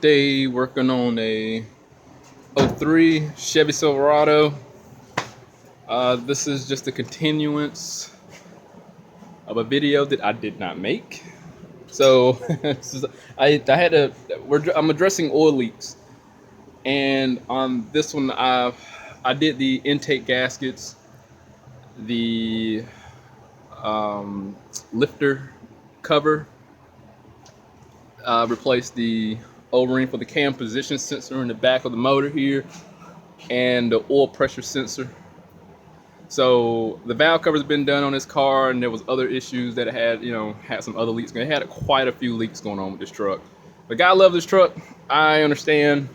Today working on a '03 Chevy Silverado. This is just a continuance of a video that I did not make. So I had to. I'm addressing oil leaks, and on this one I did the intake gaskets, the lifter cover, replaced the O-ring for the cam position sensor in the back of the motor here, and the oil pressure sensor. So the valve cover's been done on this car, and there was other issues that it had some other leaks. It had quite a few leaks going on with this truck. The guy loved this truck. I understand.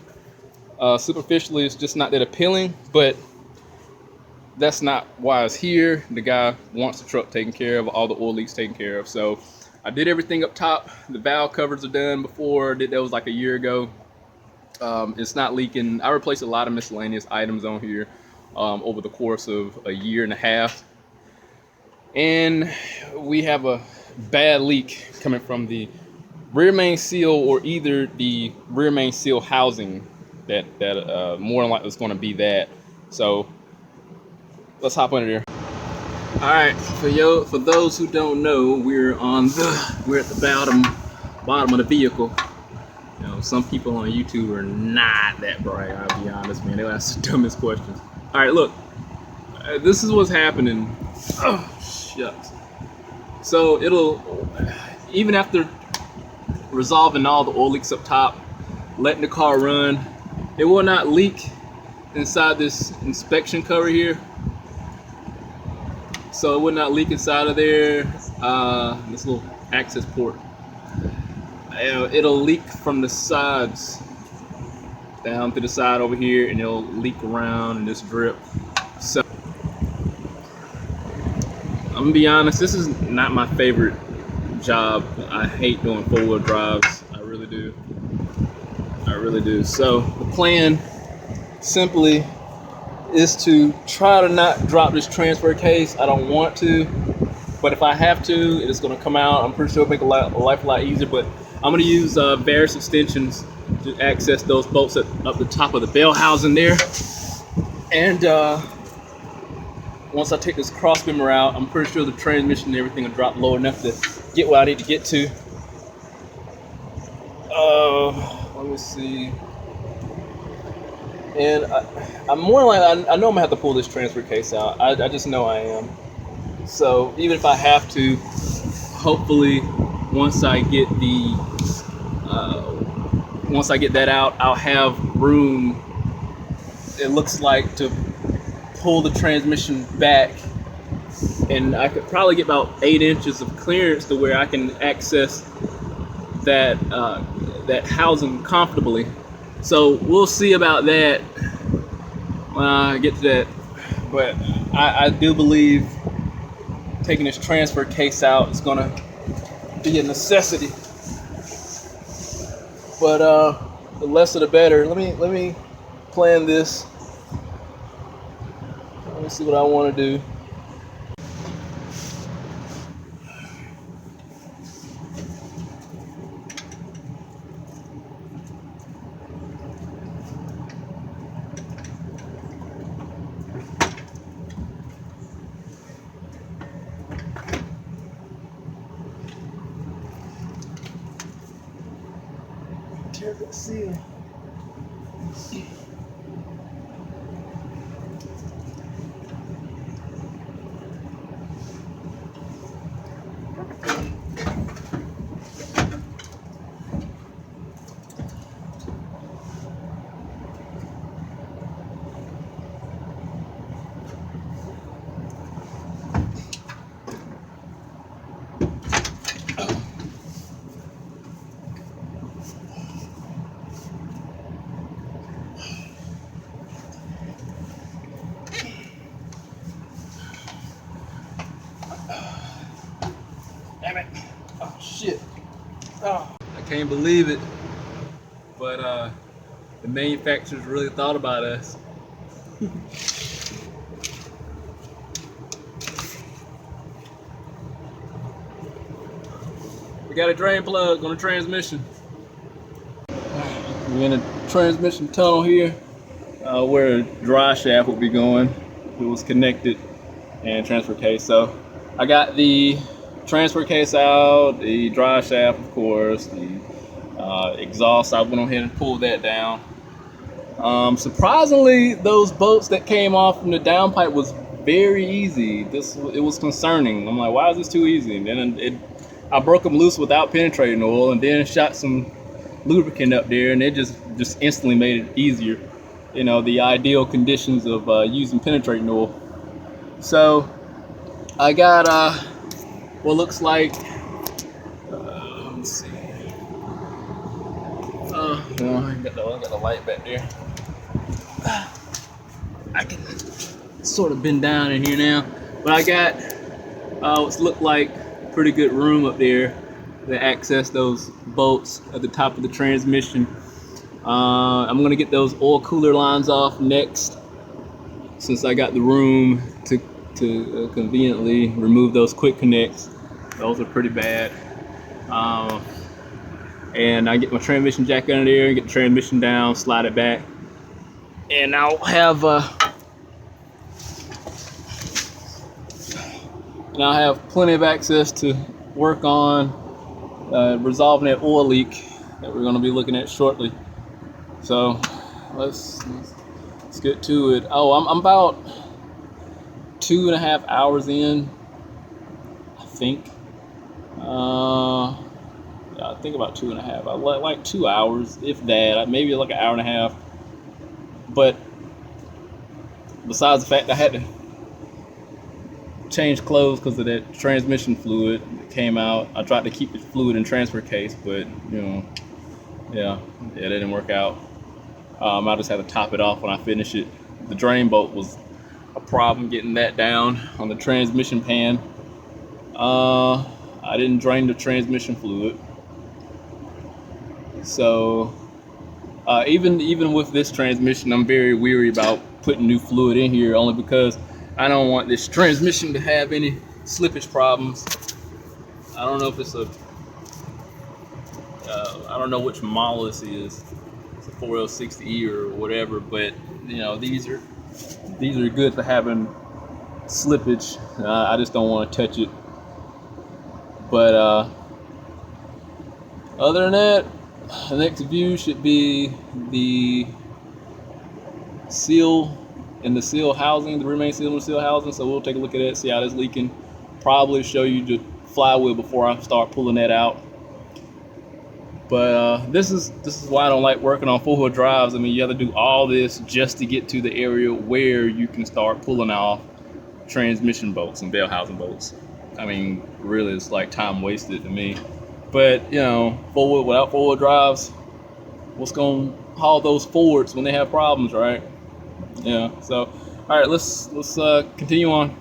Superficially, it's just not that appealing, but that's not why it's here. The guy wants the truck taken care of, all the oil leaks taken care of. So I did everything up top. The valve covers are done before. That was like a year ago. It's not leaking. I replaced a lot of miscellaneous items on here over the course of a year and a half. And we have a bad leak coming from the rear main seal, or either the rear main seal housing that more than likely is going to be that. So let's hop under there. All right, for those who don't know, we're at the bottom of the vehicle. You know, some people on YouTube are not that bright. I'll be honest, man. They'll ask the dumbest questions. All right, look, this is what's happening. Oh, shucks. So even after resolving all the oil leaks up top, letting the car run, it will not leak inside this inspection cover here. So it would not leak inside of there. This little access port. It'll leak from the sides down to the side over here, and it'll leak around and just drip. So I'm gonna be honest, this is not my favorite job. I hate doing four-wheel drives. I really do. I really do. So the plan simply is to try to not drop this transfer case. I don't want to, but if I have to, it's going to come out. I'm pretty sure it'll make life a lot easier, but I'm going to use various extensions to access those bolts up the top of the bell housing there. And once I take this cross member out, I'm pretty sure the transmission and everything will drop low enough to get where I need to get to. Let me see. And I'm more like, I know I'm gonna have to pull this transfer case out. I just know I am. So even if I have to, hopefully once I get that out, I'll have room, it looks like, to pull the transmission back, and I could probably get about 8 inches of clearance to where I can access that housing comfortably. So we'll see about that when I get to that. But I do believe taking this transfer case out is gonna be a necessity. But the less the better. Let me plan this. Let me see what I want to do. Tear that seal. Damn it. Oh, shit. Oh, I can't believe it. But the manufacturers really thought about us. We got a drain plug on the transmission. We're in a transmission tunnel here, where a dry shaft will be going. It was connected and transfer case. So I got the transfer case out, the dry shaft, of course, the exhaust. I went ahead and pulled that down. Surprisingly, those bolts that came off from the downpipe was very easy. It was concerning. I'm like, why is this too easy? And then I broke them loose without penetrating oil, and then shot some lubricant up there, and it just instantly made it easier. You know, the ideal conditions of using penetrating oil. So I got what looks like. Let's see. I got the light back there. I can sort of bend down in here now, but I got what's looked like pretty good room up there to access those bolts at the top of the transmission. I'm gonna get those oil cooler lines off next, since I got the room to conveniently remove those quick connects. Those are pretty bad. And I get my transmission jack under there, get the transmission down, slide it back, and I'll have plenty of access to work on resolving that oil leak that we're going to be looking at shortly. So let's get to it. Oh, I'm about 2.5 hours in, I think. Yeah, I think about 2.5. I like 2 hours, if that. Maybe like an hour and a half. But besides the fact I had to change clothes because of that transmission fluid that came out, I tried to keep the fluid in transfer case, but you know, yeah, that didn't work out. I just had to top it off when I finish it. The drain bolt was a problem getting that down on the transmission pan. I didn't drain the transmission fluid. So even with this transmission, I'm very weary about putting new fluid in here, only because I don't want this transmission to have any slippage problems. I don't know if it's I don't know which model this is. It's a 4L60E or whatever, but you know, these are good for having slippage. I just don't want to touch it. But other than that, the next view should be the seal and the seal housing, the remain seal and seal housing. So we'll take a look at it, see how that's leaking. Probably show you the flywheel before I start pulling that out. But this is why I don't like working on 4-wheel drives. I mean, you have to do all this just to get to the area where you can start pulling off transmission bolts and bell housing bolts. I mean, really, it's like time wasted to me. But you know, without 4-wheel drives, what's gonna haul those forwards when they have problems, right? Yeah. So, all right, let's continue on.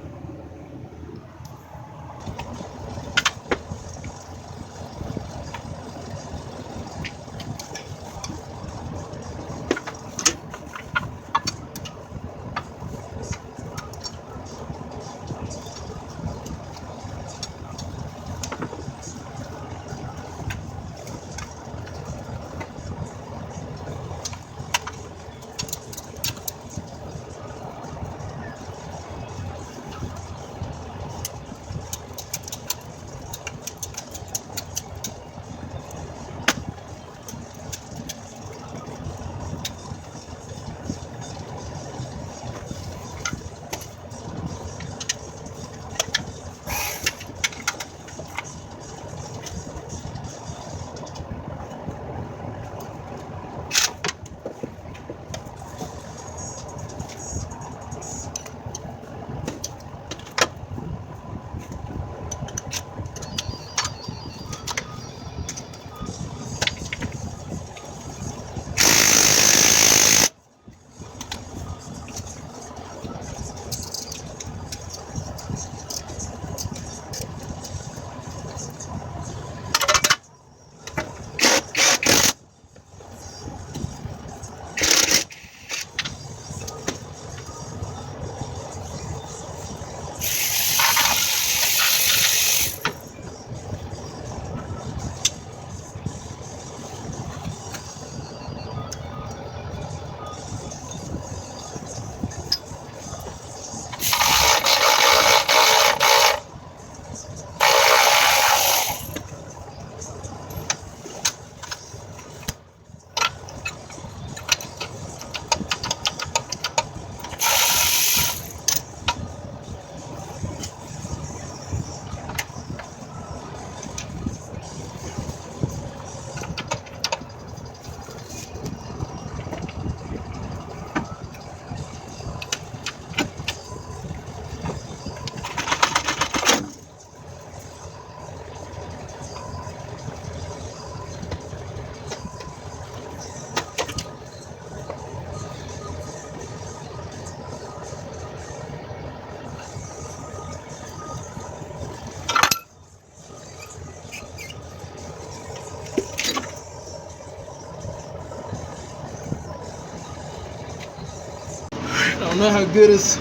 don't know how good it's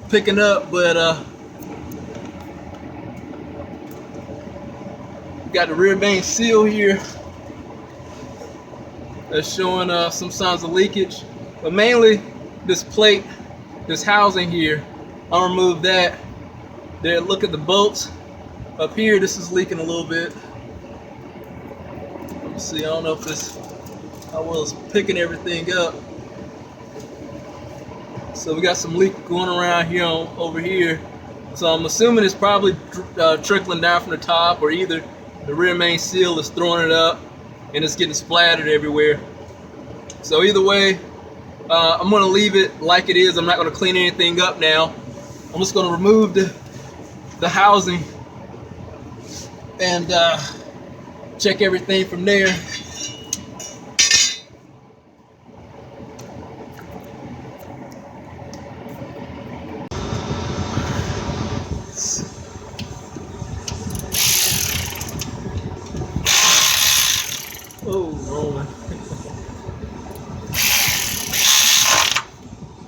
picking up, but got the rear main seal here that's showing some signs of leakage, but mainly this plate, this housing here. I'll remove that. There, look at the bolts up here. This is leaking a little bit. Let's see, I don't know if this, how well it's picking everything up. So we got some leak going around here over here. So I'm assuming it's probably trickling down from the top, or either the rear main seal is throwing it up and it's getting splattered everywhere. So either way, I'm gonna leave it like it is. I'm not gonna clean anything up now. I'm just gonna remove the housing and check everything from there. Oh, rolling.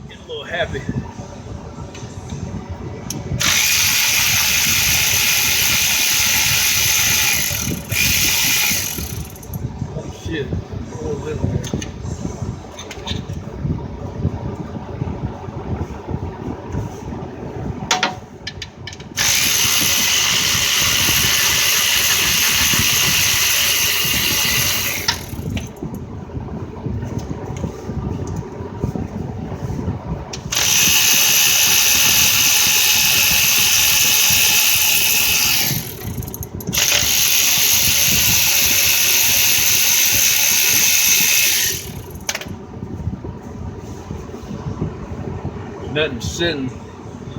Getting a little happy. Oh shit. Oh, little.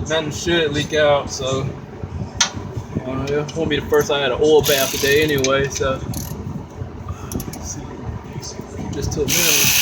Nothing should leak out, so it won't be the first I had an oil bath today anyway, so let's see, just to a minimum.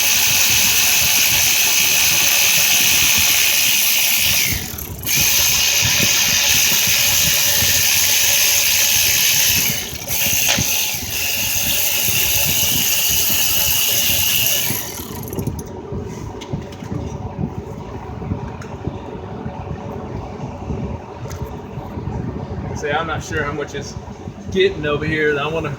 See, I'm not sure how much it's getting over here. I want to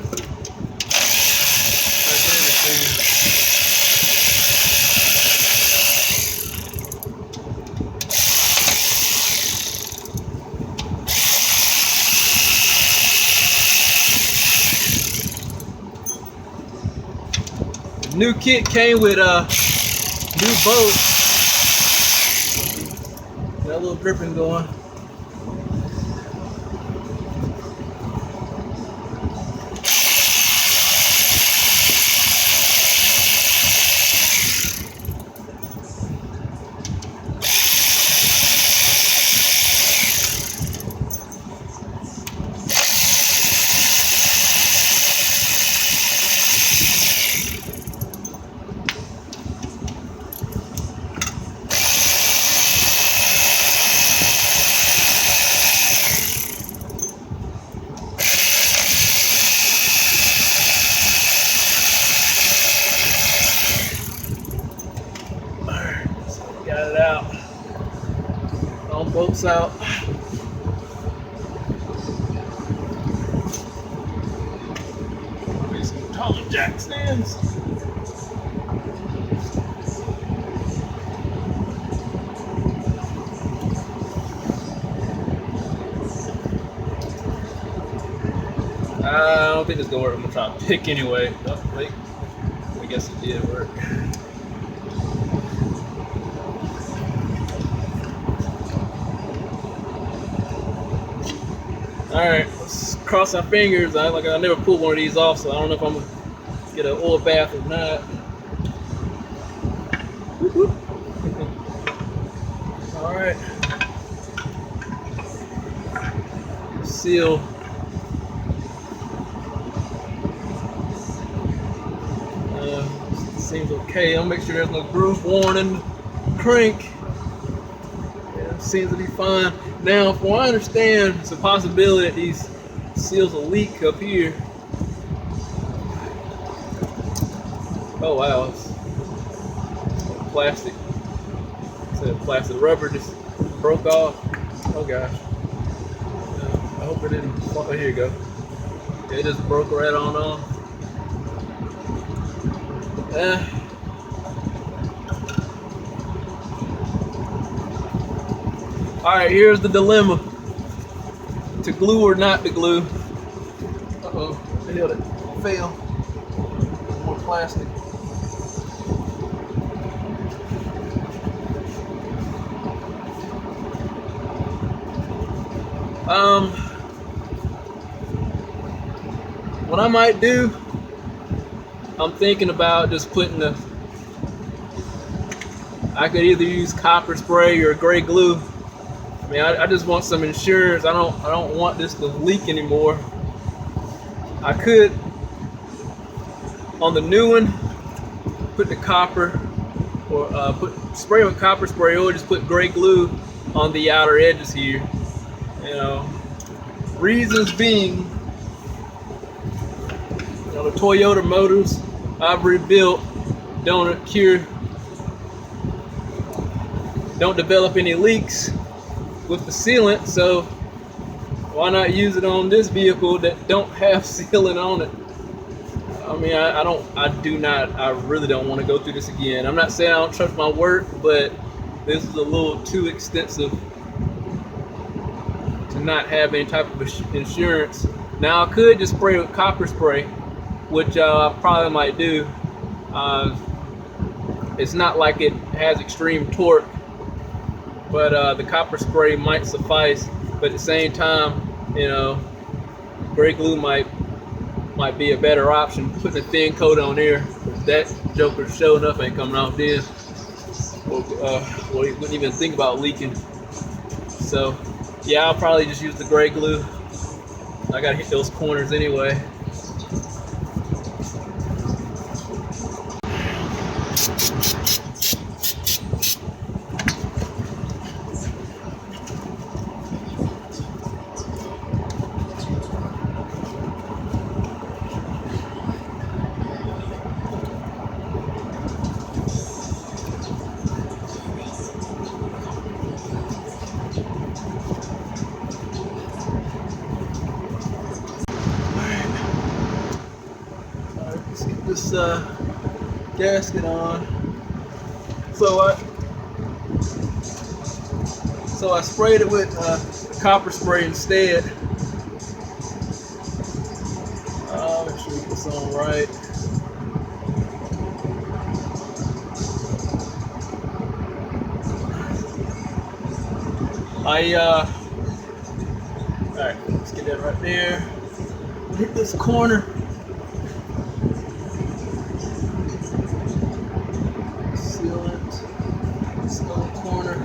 the new kit came with new bolts. Got a little dripping going. Got it out. All bolts out. Maybe some taller jack stands. I don't think it's gonna work. I'm gonna try to pick anyway. Oh, wait. I guess it did work. Alright, let's cross our fingers. I never pulled one of these off, so I don't know if I'm gonna get an oil bath or not. Alright. Seal. Seems okay. I'll make sure there's no groove warning, crank. Yeah, seems to be fine. Now, from what I understand, it's a possibility that these seals will leak up here. Oh wow, it's plastic. The plastic rubber just broke off. Oh gosh. I hope it didn't. Oh, here you go. It just broke right on off. Alright, here's the dilemma. To glue or not to glue. Uh-oh, I held it. Fail. More plastic. What I might do, I'm thinking about just putting I could either use copper spray or gray glue. I mean, I just want some insurance. I don't want this to leak anymore. I could, on the new one, put the copper, or spray with copper spray, or just put gray glue on the outer edges here. You know, reasons being, the Toyota motors I've rebuilt don't develop any leaks with the sealant, so why not use it on this vehicle that don't have sealant on it? I mean, I really don't want to go through this again. I'm not saying I don't trust my work, but this is a little too extensive to not have any type of insurance. Now I could just spray with copper spray, which I probably might do. It's not like it has extreme torque, but the copper spray might suffice. But at the same time, gray glue might be a better option. Putting a thin coat on there, that joker sure enough ain't coming off then. Well, you wouldn't even think about leaking. So yeah, I'll probably just use the gray glue. I gotta hit those corners anyway. Let's get this gasket on. So I sprayed it with copper spray instead. Make sure we get this on right. Alright, let's get that right there. Hit this corner. Corner.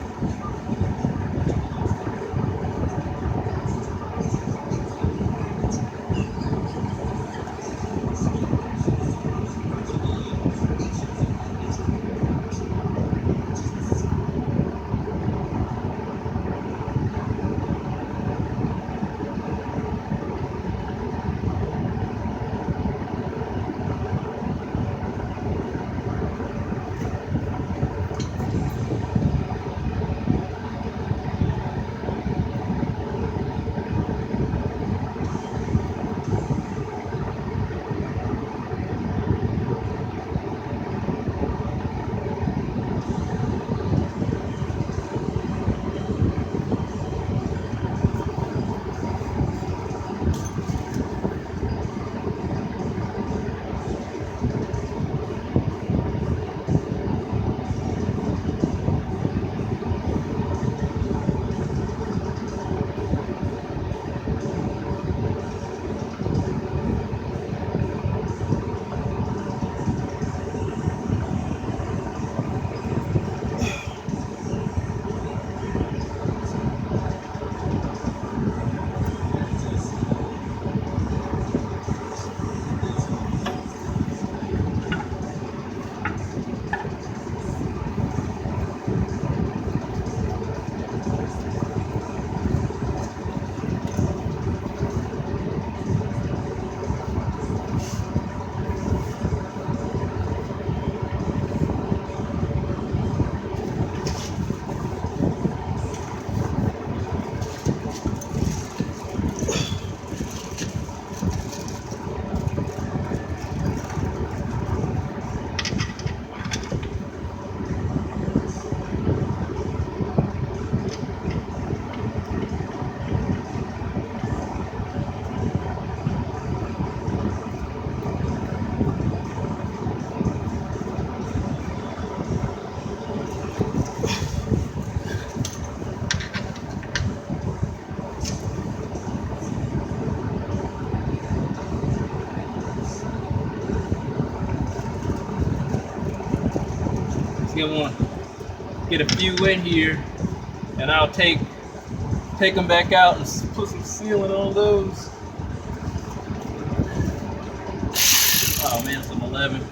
gonna get a few in here, and I'll take them back out and put some sealant on those. Oh man, some 11.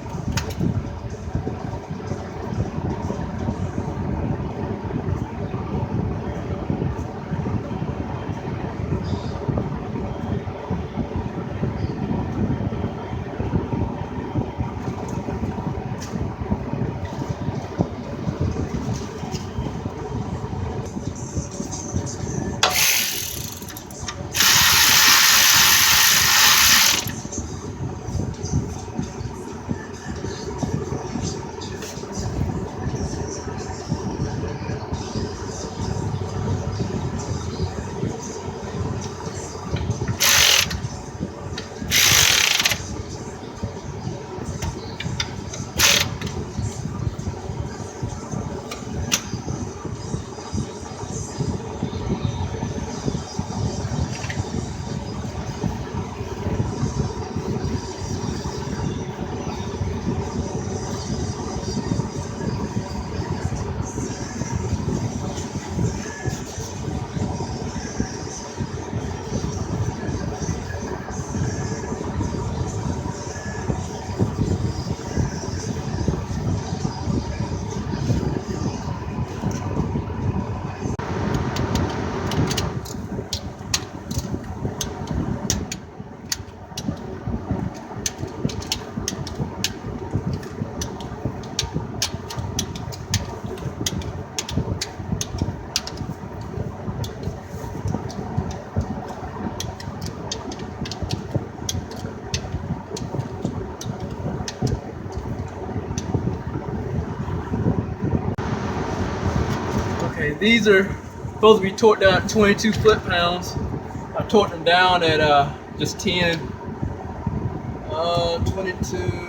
Okay, these are supposed to be torqued down at 22 foot-pounds. I torqued them down at just 10. 22.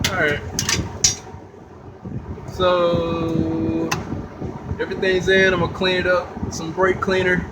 Alright, so everything's in. I'm gonna clean it up with some brake cleaner.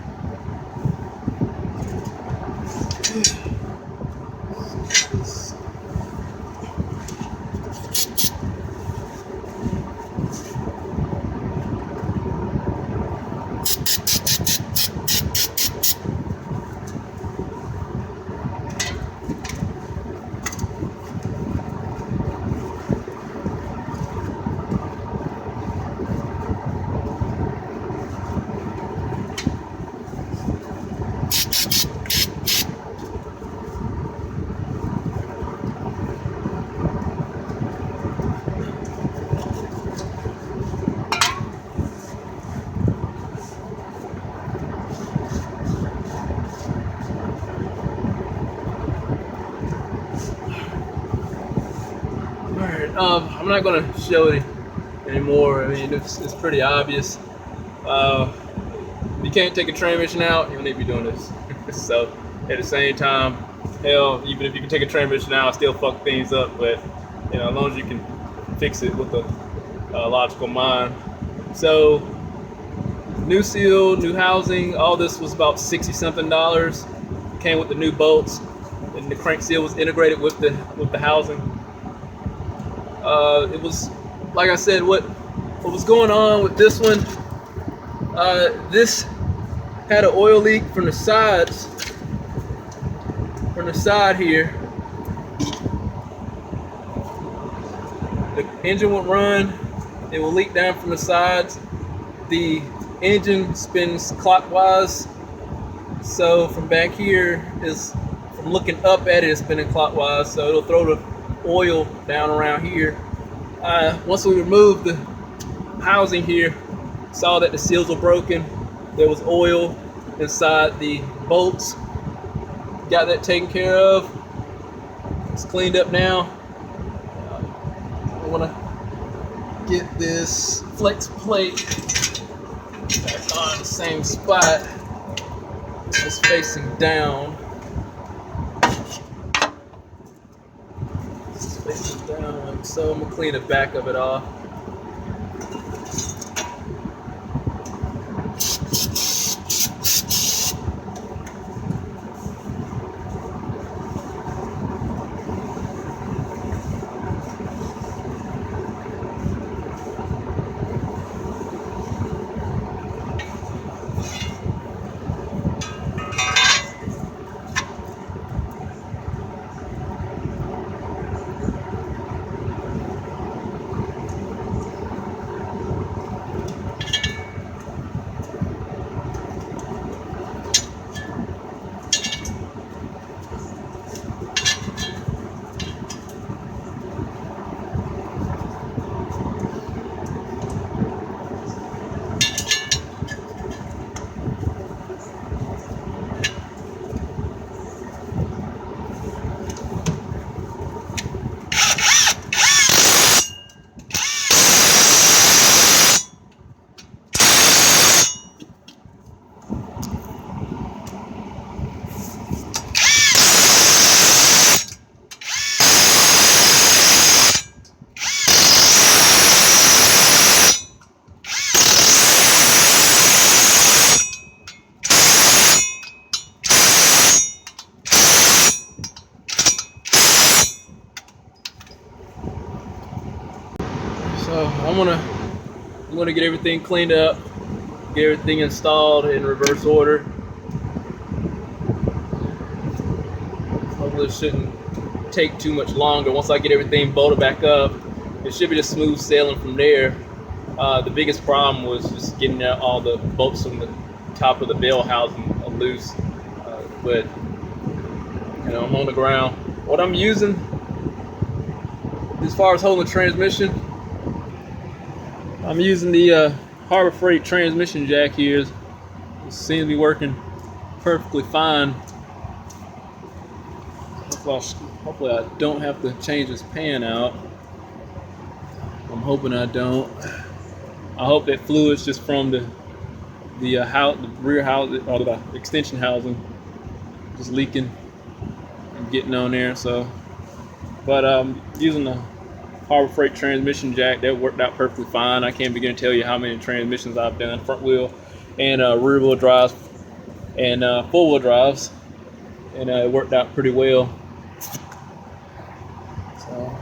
I'm not going to show it anymore. I mean, it's pretty obvious. If you can't take a transmission out, you'll need to be doing this. So at the same time, hell, even if you can take a transmission out, still fuck things up. But you know, as long as you can fix it with a logical mind. So new seal, new housing, all this was about $60-something. Came with the new bolts, and the crank seal was integrated with the housing. It was, like I said, what was going on with this one, this had an oil leak from the sides, from the side here. The engine would run, it will leak down from the sides. The engine spins clockwise, so from back here is I'm looking up at it, it's spinning clockwise, so it'll throw the oil down around here. Once we removed the housing here, saw that the seals were broken. There was oil inside the bolts. Got that taken care of. It's cleaned up now. I want to get this flex plate back on the same spot. It's facing down. It's facing down like so. I'm gonna clean the back of it off. So I'm gonna get everything cleaned up, get everything installed in reverse order. Hopefully it shouldn't take too much longer. Once I get everything bolted back up, it should be just smooth sailing from there. The biggest problem was just getting all the bolts from the top of the bell housing loose, but you know, I'm on the ground. What I'm using as far as holding the transmission, I'm using the Harbor Freight transmission jack here. It seems to be working perfectly fine. Hopefully I don't have to change this pan out. I'm hoping I don't. I hope that fluid's just from the rear housing or the extension housing just leaking and getting on there. So, but using the Harbor Freight transmission jack, that worked out perfectly fine. I can't begin to tell you how many transmissions I've done, front wheel and rear wheel drives and four wheel drives, and it worked out pretty well. So